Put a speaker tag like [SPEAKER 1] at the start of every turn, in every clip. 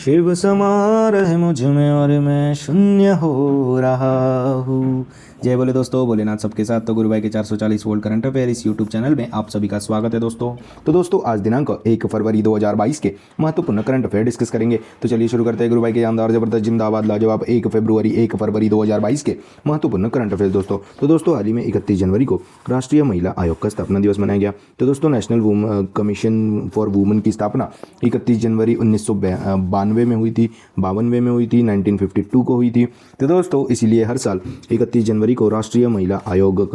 [SPEAKER 1] शिव समा रहे मुझ में और मैं शून्य हो रहा हूँ। जय बोले दोस्तों, भोलेनाथ सबके साथ। तो गुरु भाई के 440 वोल्ट करंट अफेयर इस यूट्यूब चैनल में आप सभी का स्वागत है दोस्तों। तो दोस्तों आज दिनांक 1 फरवरी 2022 के महत्वपूर्ण करंट अफेयर डिस्कस करेंगे। तो चलिए शुरू करते हैं गुरु भाई के शानदार जबरदस्त जिंदाबाद लाजवाब 1 फरवरी 2022 के महत्वपूर्ण करंट अफेयर दोस्तों। तो दोस्तों हाल ही में 31 जनवरी को राष्ट्रीय महिला आयोग का स्थापना दिवस मनाया गया। तो दोस्तों नेशनल कमीशन फॉर वुमेन की स्थापना 31 जनवरी 1992 में हुई थी, 92 में हुई थी, 1952 को हुई थी। तो दोस्तों इसीलिए हर साल 31 जनवरी को राष्ट्रीय महिला आयोग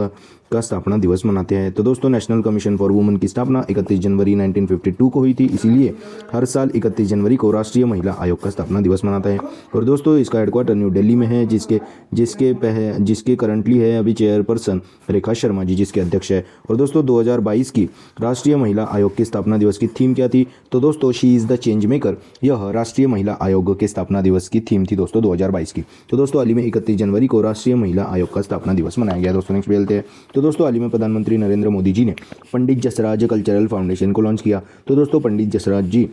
[SPEAKER 1] का स्थापना दिवस मनाते हैं। तो दोस्तों नेशनल कमीशन फॉर वुमेन की स्थापना 31 जनवरी 1952 को हुई थी, इसीलिए हर साल 31 जनवरी को राष्ट्रीय महिला आयोग का स्थापना दिवस मनाते हैं। और दोस्तों इसका हेडक्वार्टर न्यू दिल्ली में है, जिसके करंटली है अभी चेयरपर्सन रेखा शर्मा जी, जिसके अध्यक्ष है। और दोस्तों 2022 की राष्ट्रीय महिला आयोग के स्थापना दिवस की थीम क्या थी? तो दोस्तों she is the change maker, यह राष्ट्रीय महिला आयोग के स्थापना दिवस की थीम थी दोस्तों 2022 की। तो दोस्तों हाल ही में 31 जनवरी को राष्ट्रीय महिला आयोग का स्थापना दिवस मनाया गया। दोस्तों नेक्स्ट बेलते हैं। तो दोस्तों हाल ही में प्रधानमंत्री नरेंद्र मोदी जी ने पंडित जसराज कल्चरल फाउंडेशन को लॉन्च किया। तो दोस्तों पंडित जसराज जी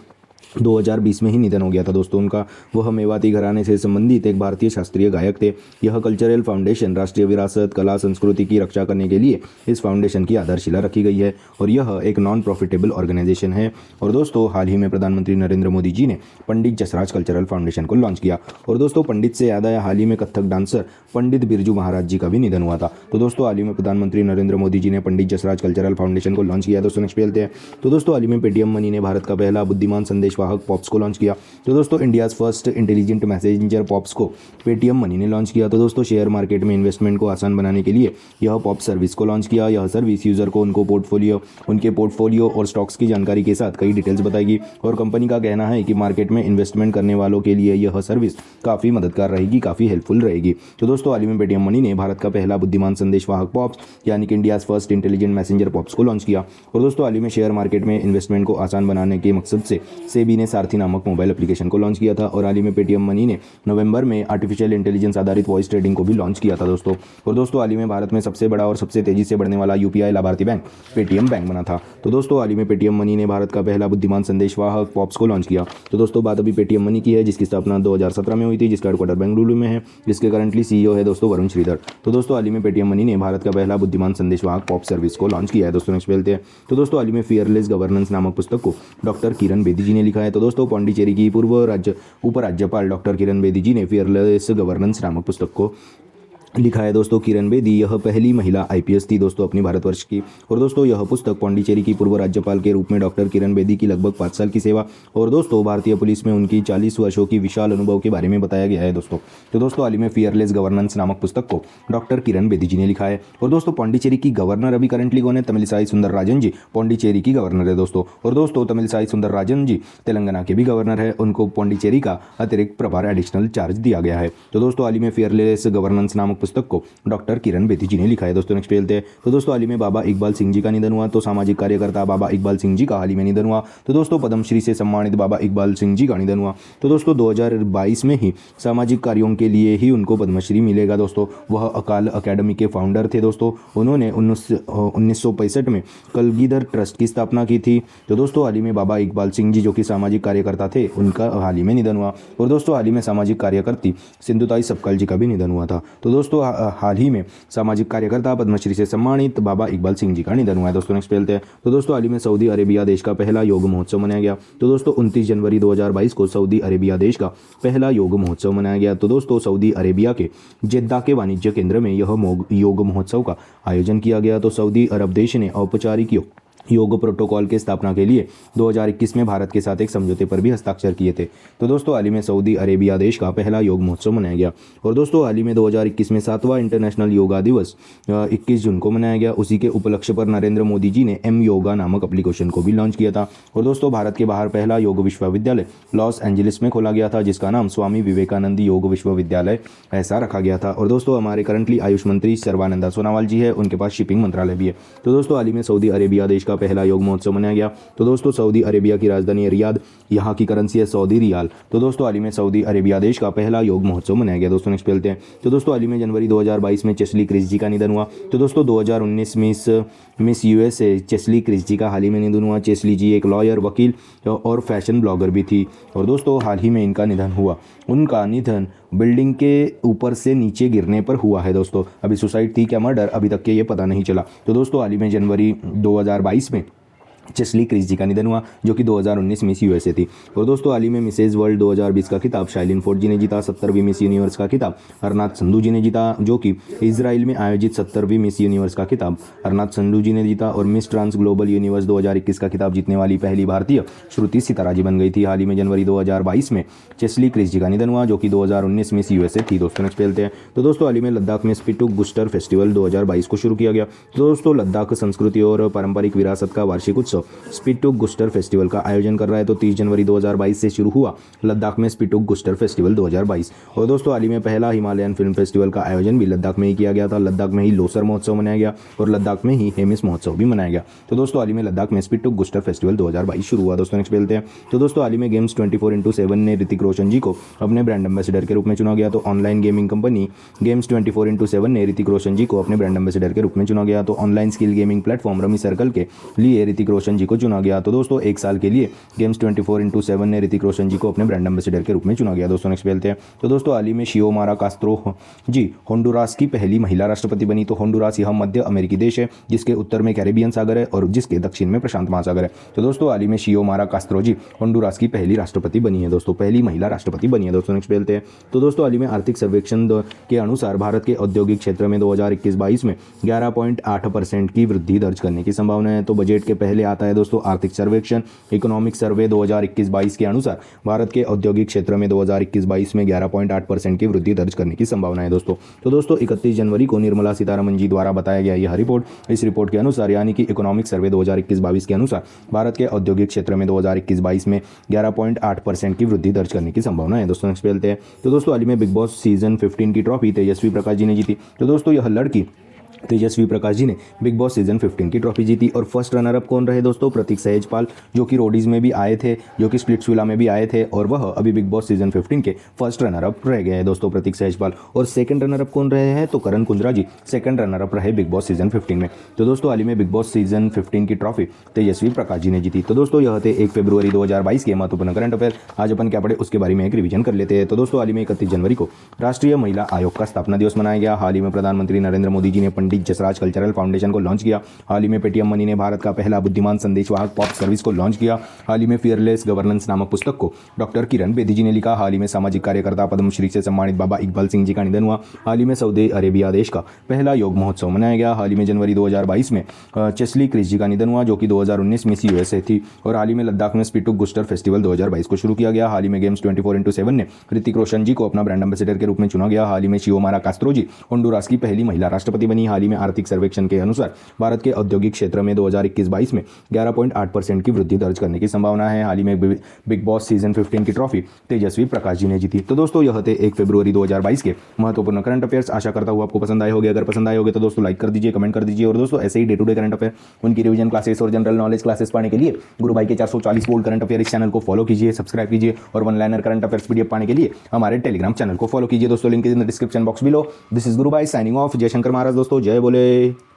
[SPEAKER 1] 2020 में ही निधन हो गया था दोस्तों उनका। वह मेवाती घराने से संबंधित एक भारतीय शास्त्रीय गायक थे। यह कल्चरल फाउंडेशन राष्ट्रीय विरासत, कला, संस्कृति की रक्षा करने के लिए इस फाउंडेशन की आधारशिला रखी गई है और यह एक नॉन प्रॉफिटेबल ऑर्गेनाइजेशन है। और दोस्तों हाल ही में प्रधानमंत्री नरेंद्र मोदी जी ने पंडित जसराज कल्चरल फाउंडेशन को लॉन्च किया। और दोस्तों पंडित से याद आया, हाल ही में कथक डांसर पंडित बिरजू महाराज जी का भी निधन हुआ था। तो दोस्तों हाल ही में प्रधानमंत्री नरेंद्र मोदी जी ने पंडित जसराज कल्चरल फाउंडेशन को लॉन्च किया। दोस्तों नेक्स्ट पे चलते हैं। तो दोस्तों हाल ही में पेटीएम मनी ने भारत का पहला बुद्धिमान संदेश वाहक पॉप्स को लॉन्च किया। तो दोस्तों India's first intelligent messenger pops को पेटीएम मनी ने लॉन्च किया। तो दोस्तों शेयर मार्केट में इन्वेस्टमेंट को आसान बनाने के लिए यह पॉप सर्विस को लॉन्च किया। यह सर्विस यूजर को उनके पोर्टफोलियो और स्टॉक्स की जानकारी के साथ कई डिटेल्स बताएगी। और कंपनी का कहना है कि मार्केट में इन्वेस्टमेंट करने वालों के लिए यह सर्विस काफ़ी मददगार रहेगी, काफ़ी हेल्पफुल रहेगी। तो दोस्तों हाल ही में पेटीएम मनी ने भारत का पहला बुद्धिमान संदेश वाहक पॉप्स यानी कि India's first intelligent messenger pops को लॉन्च किया। और दोस्तों हाल ही में शेयर मार्केट में इन्वेस्टमेंट को आसान बनाने के मकसद से सेबी ने सारथी नामक मोबाइल एप्लीकेशन को लॉन्च किया था। और हाल ही में पेटीएम मनी ने नवंबर में आर्टिफिशियल इंटेलिजेंस आधारित वॉइस ट्रेडिंग को भी लॉन्च किया था दोस्तों। और दोस्तों हाल ही में भारत में सबसे बड़ा और सबसे तेजी से बढ़ने वाला यूपीआई लाभार्थी बैंक पेटीएम बैंक बना था। तो दोस्तों हाल ही में पेटीएम मनी ने भारत का पहला बुद्धिमान संदेश वाहक पॉप्स को लॉन्च किया। तो दोस्तों बात अभी पेटीएम मनी की है, जिसकी स्थापना 2017 में हुई थी, जिसका हेडक्वार्टर बेंगलुरु में है, जिसके करंटली सीईओ है दोस्तों वरुण श्रीधर। तो दोस्तों हाल ही में पेटीएम मनी ने भारत का पहला बुद्धिमान संदेश वाहक पॉप सर्विस को लॉन्च किया है। दोस्तों नेक्स्ट चलते हैं। तो दोस्तों हाल ही में फियरलेस गवर्नेंस नामक पुस्तक को डॉक्टर किरण बेदी जी ने लिखा है। तो दोस्तों पौंडीचेरी की पूर्व उपराज्यपाल डॉक्टर किरण बेदी जी ने फियरलेस गवर्नेंस नामक पुस्तक को लिखा है दोस्तों। किरण बेदी यह पहली महिला आईपीएस थी दोस्तों अपनी भारतवर्ष की। और दोस्तों यह पुस्तक पौंडीचेरी की पूर्व राज्यपाल के रूप में डॉक्टर किरण बेदी की लगभग 5 साल की सेवा और दोस्तों भारतीय पुलिस में उनकी 40 वर्षों की विशाल अनुभव के बारे में बताया गया है दोस्तों। तो दोस्तों हाल ही में फियरलेस गवर्नेंस नामक पुस्तक को डॉक्टर किरण बेदी जी ने लिखा है। और दोस्तों पौंडीचेरी की गवर्नर अभी करंटली कौन है? तमिलसाई सुंदरराजन जी पौंडीचेरी की गवर्नर है दोस्तों। और दोस्तों तमिलसाई सुंदरराजन जी तेलंगाना के भी गवर्नर है, उनको पौंडीचेरी का अतिरिक्त प्रभार एडिशनल चार्ज दिया गया है। तो दोस्तों हाल ही में फियरलेस गवर्नेंस नामक पुस्तक को डॉक्टर किरण बेदी जी ने लिखा है। दोस्तों नेक्स्ट पे चलते हैं। तो दोस्तों हाल ही में बाबा इकबाल सिंह जी का निधन हुआ। तो सामाजिक कार्यकर्ता बाबा इकबाल सिंह जी का हाल ही में निधन हुआ। तो दोस्तों पद्मश्री से सम्मानित बाबा इकबाल सिंह जी का निधन हुआ। तो दोस्तों 2022 में ही सामाजिक कार्यों के लिए ही उनको पद्मश्री मिलेगा दोस्तों। वह अकाल अकेडमी के फाउंडर थे दोस्तों। उन्होंने 1965 में कलगीधर ट्रस्ट की स्थापना की थी। तो दोस्तों हाल ही में बाबा इकबाल सिंह जी जो कि सामाजिक कार्यकर्ता थे, उनका हाल ही में निधन हुआ। और दोस्तों हाल ही में सामाजिक कार्यकर्ती सिंधुताई सपकाल जी का भी निधन हुआ था। तो दोस्तों हाल ही में सामाजिक कार्यकर्ता पद्मश्री से सम्मानित बाबा इकबाल सिंह जी का निधन हुआ है। दोस्तों नेक्स्ट चलते हैं। तो दोस्तों हाल ही में सऊदी अरेबिया देश का पहला योग महोत्सव मनाया गया। तो दोस्तों 29 जनवरी 2022 को सऊदी अरेबिया देश का पहला योग महोत्सव मनाया गया। तो दोस्तों सऊदी अरेबिया के जेद्दा के वाणिज्य केंद्र में यह योग महोत्सव का आयोजन किया गया। तो सऊदी अरब देश ने औपचारिक योग प्रोटोकॉल के स्थापना के लिए 2021 में भारत के साथ एक समझौते पर भी हस्ताक्षर किए थे। तो दोस्तों हाल ही में सऊदी अरेबिया देश का पहला योग महोत्सव मनाया गया। और दोस्तों हाल ही में 2021 में 7वां इंटरनेशनल योगा दिवस 21 जून को मनाया गया। उसी के उपलक्ष्य पर नरेंद्र मोदी जी ने एम योगा नामक एप्लीकेशन को भी लॉन्च किया था। और दोस्तों भारत के बाहर पहला योग विश्वविद्यालय लॉस एंजलिस में खोला गया था, जिसका नाम स्वामी विवेकानंद योग विश्वविद्यालय ऐसा रखा गया था। और दोस्तों हमारे करंटली आयुष मंत्री सर्बानंद सोनोवाल जी है, उनके पास शिपिंग मंत्रालय भी है। तो दोस्तों हाल ही में सऊदी अरेबिया देश का का पहला योग महोत्सव मनाया गया? तो दोस्तों सऊदी अरेबिया की राजधानी है रियाद, यहाँ की करेंसी है सऊदी रियाल। तो दोस्तों हाल ही में सऊदी अरेबिया देश का पहला योग महोत्सव मनाया गया। दोस्तों नेक्स्ट चलते हैं। तो दोस्तों हाल ही में जनवरी 2022 में चेस्ली क्रिस्जी का निधन हुआ। तो दोस्तों 2019 मिस यूएसए चेस्ली क्रिस्जी का हाल ही में निधन हुआ। चेस्ली जी एक लॉयर, वकील और फैशन ब्लॉगर भी थी और दोस्तों हाल ही में इनका निधन हुआ। उनका निधन बिल्डिंग के ऊपर से नीचे गिरने पर हुआ है दोस्तों। अभी सुसाइड थी क्या मर्डर, अभी तक के ये पता नहीं चला। तो दोस्तों हाल ही में जनवरी 2022 में चेस्ली क्रिस्जी का निधन हुआ, जो कि 2019 मिस यूएसए थी। और दोस्तों हाल ही में मिसेज वर्ल्ड 2020 का खिताब शाइलिन फोर्ड जी ने जीता। 70वीं मिस यूनिवर्स का खिताब हरनाथ संधू जी ने जीता, जो कि इजराइल में आयोजित 70वीं मिस यूनिवर्स का खिताब हरनाथ संधू जी ने जीता। और मिस ट्रांस ग्लोबल यूनिवर्स 2021 का खिताब जीतने वाली पहली भारतीय श्रुति सितारा जी बन गई थी। हाल ही में जनवरी 2022 में चेस्ली क्रिस्जी का निधन हुआ, जो कि 2019 मिस यूएसए थी। दोस्तों नेक्स्ट खेलते हैं। तो दोस्तों हाल ही में लद्दाख में स्पिटुक गुस्टर फेस्टिवल 2022 को शुरू किया गया। तो दोस्तों लद्दाख संस्कृति और पारंपरिक विरासत का वार्षिक उत्सव स्पिटुक गुस्टर फेस्टिवल का आयोजन कर रहा है। तो 30 जनवरी 2022 से शुरू हुआ लद्दाख में स्पिटुक गुस्टर फेस्टिवल 2022। और दोस्तों हाल ही में पहला हिमालयन फिल्म फेस्टिवल का आयोजन भी लद्दाख में ही किया गया था। लद्दाख में ही लोसर महोत्सव मनाया गया और लद्दाख में ही हेमिस महोत्सव भी मनाया गया। तो दोस्तों हाल ही में लद्दाख में स्पिटुक गुस्टर फेस्टिवल 2022 शुरू हुआ। दोस्तों नेक्स्ट खेलते हैं। तो दोस्तों हाल ही में गेम्स 24x7 ने ऋतिक रोशन जी को अपने ब्रांड एम्बेसडर के रूप में चुना गया। तो online gaming company games 24x7 ने ऋतिक रोशन जी को अपने ब्रांड एम्बेसडर के रूप में चुना गया। तो online skill gaming platform rummy circle के लिए ऋतिक रोशन जी को चुना गया। तो दोस्तों एक साल के लिए गेम्स 24x7 ने ऋतिक रोशन जी को अपने ब्रांड एम्बेसडर के रूप में चुना गया। दोस्तों नेक्स्ट खेलते हैं। तो दोस्तों हाल ही में शियोमारा कास्त्रो जी होंडुरास की पहली महिला राष्ट्रपति बनी। तो होंडुरास यह मध्य अमेरिकी देश है जिसके उत्तर में कैरेबियन सागर है और जिसके दक्षिण में प्रशांत महासागर है। तो दोस्तों हाल ही में शियोमारा कास्त्रो जी होंडुरास की पहली राष्ट्रपति बनी है। दोस्तों पहली महिला राष्ट्रपति बनी है। दोस्तों नेक्स्ट खेलते हैं। तो दोस्तों हाल ही में आर्थिक सर्वेक्षण के अनुसार भारत के औद्योगिक क्षेत्र में 2021-22 में 11.8% की वृद्धि दर्ज करने की संभावना है। तो बजट के पहले आता है दोस्तों आर्थिक सर्वेक्षण इकोनॉमिक सर्वे 2021-22 के अनुसार भारत के औद्योगिक क्षेत्र में 2021-22 में 11.8% की वृद्धि दर्ज करने की संभावना है दोस्तों। तो दोस्तों 31 जनवरी को निर्मला सीतारमण जी द्वारा बताया गया यह रिपोर्ट। इस रिपोर्ट के अनुसार यानी कि इकोनॉमिक सर्वे 2021-22 के अनुसार भारत के औद्योगिक क्षेत्र में 2021-22 में 11.8% की वृद्धि दर्ज करने की संभावना है। दोस्तों नेक्स्ट खेलते हैं। तो दोस्तों हाल ही में बिग बॉस सीजन 15 की ट्रॉफी तेजस्वी प्रकाश जी ने जीती। तो दोस्तों यह लड़की तेजस्वी प्रकाश जी ने बिग बॉस सीजन 15 की ट्रॉफी जीती। और फर्स्ट रनर अप कौन रहे दोस्तों? प्रतीक सहजपाल, जो कि रोडीज में भी आए थे, जो कि स्प्लिट्सविला में भी आए थे और वह अभी बिग बॉस सीजन 15 के फर्स्ट रनर अप रह गए हैं दोस्तों प्रतीक सहजपाल। और सेकंड रनर अप कौन रहे हैं? तो करण कुंद्रा जी सेकंड रनर अप रहे बिग बॉस सीजन 15 में। तो दोस्तों हाल ही में बिग बॉस सीजन 15 की ट्रॉफी तेजस्वी प्रकाश जी ने जीती। तो दोस्तों यह थे 1 फरवरी 2022 के महत्वपूर्ण करंट अफेयर। आज अपन क्या पढ़े उसके बारे में एक रिवीजन कर लेते हैं। तो दोस्तों हाल ही में 31 जनवरी को राष्ट्रीय महिला आयोग का स्थापना दिवस मनाया गया। हाल ही में प्रधानमंत्री नरेंद्र मोदी जी ने पंडित जसराज कल्चरल फाउंडेशन को लॉन्च किया। हाल ही में पेटीएम मनी ने भारत का पहला बुद्धिमान संदेशवाहक पॉप सर्विस को लॉन्च किया। हाल ही में फियरलेस गवर्नेंस नामक पुस्तक को डॉक्टर किरण बेदी जी ने लिखा। हाल ही में सामाजिक कार्यकर्ता पद्मश्री से सम्मानित बाबा इकबाल सिंह जी का निधन हुआ। हाल ही में सऊदी अरेबिया देश का पहला योग महोत्सव मनाया गया। हाल ही में जनवरी 2022 में चेस्ली क्रिस्जी का निधन हुआ, जो कि 2019 मिस यूएसए थी। और हाल ही में लद्दाख में स्पिटुक गुस्टर फेस्टिवल 2022 को शुरू किया गया। हाल ही में गेम्स 24x7 ने ऋतिक रोशन जी को अपना ब्रांड एम्बेसडर के रूप में चुना गया। हाल ही में शियोमारा कास्त्रो जी होंडुरास की पहली महिला राष्ट्रपति बनी। हाल ही में आर्थिक सर्वेक्षण के अनुसार भारत के औद्योगिक क्षेत्र में 2021-22 में 11.8% की वृद्धि दर्ज करने की संभावना है। हाल ही में बिग बॉस सीजन 15 की ट्रॉफी तेजस्वी प्रकाश जी ने जीती। तो दोस्तों यह थे 1 फरवरी 2022 के महत्वपूर्ण करंट अफेयर्स। आशा करता हूँ आपको पसंद आए होंगे। अगर पसंद आए होंगे तो दोस्तों लाइक कर दीजिए, कमेंट कर दीजिए। और दोस्तों ऐसे ही day to day current affair, उनकी रिवीजन क्लासेस और जनरल नॉलेज क्लासेस पाने के लिए गुरु भाई के 440 वोल्ट करंट अफेयर इस चैनल को फॉलो कीजिए, सब्सक्राइब कीजिए। और one liner current affairs PDF पाने के लिए हमारे टेलीग्राम चैनल को फॉलो कीजिए दोस्तों। Link is in the description box below. This is गुरु भाई साइनिंग ऑफ। जय शंकर महाराज दोस्तों, जय बोले।